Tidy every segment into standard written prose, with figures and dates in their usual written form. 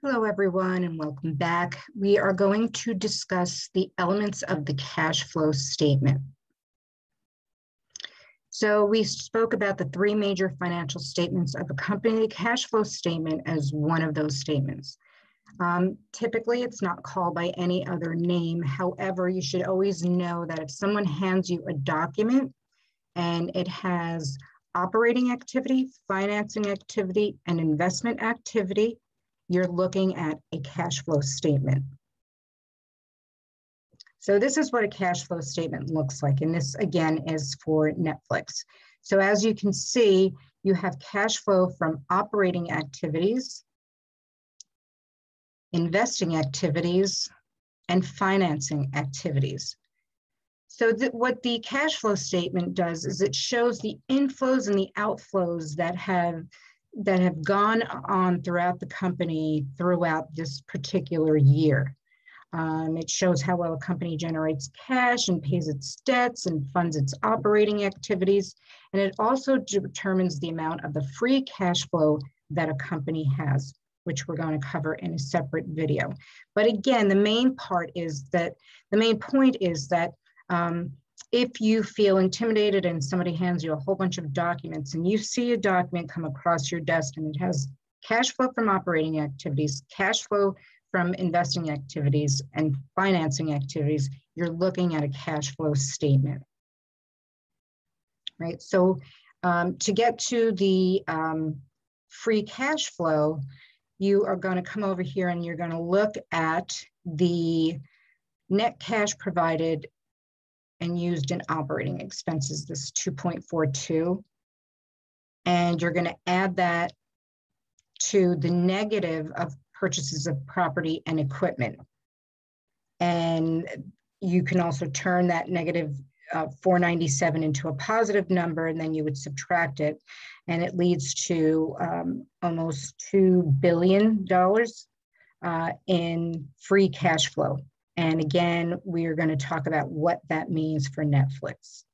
Hello, everyone, and welcome back. We are going to discuss the elements of the cash flow statement. So we spoke about the three major financial statements of a company. The cash flow statement as one of those statements. Typically, it's not called by any other name. However, you should always know that if someone hands you a document and it has operating activity, financing activity, and investment activity, you're looking at a cash flow statement. So this is what a cash flow statement looks like. And this, again, is for Netflix. So as you can see, you have cash flow from operating activities, investing activities, and financing activities. So what the cash flow statement does is it shows the inflows and the outflows that have gone on throughout the company throughout this particular year. It shows how well a company generates cash and pays its debts and funds its operating activities. And it also determines the amount of the free cash flow that a company has, which we're going to cover in a separate video. But again, the main point is that if you feel intimidated and somebody hands you a whole bunch of documents and you see a document come across your desk and it has cash flow from operating activities, cash flow from investing activities, and financing activities, you're looking at a cash flow statement, right? So to get to the free cash flow, you are going to come over here and you're going to look at the net cash provided and used in operating expenses, this 2.42. And you're going to add that to the negative of purchases of property and equipment. And you can also turn that negative 497 into a positive number, and then you would subtract it. And it leads to almost $2 billion in free cash flow. And again, we are going to talk about what that means for Netflix.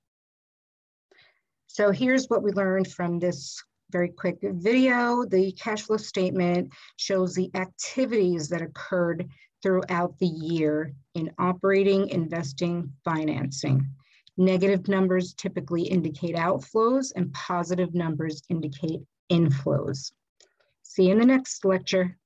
So here's what we learned from this very quick video. The cash flow statement shows the activities that occurred throughout the year in operating, investing, financing. Negative numbers typically indicate outflows and positive numbers indicate inflows. See you in the next lecture.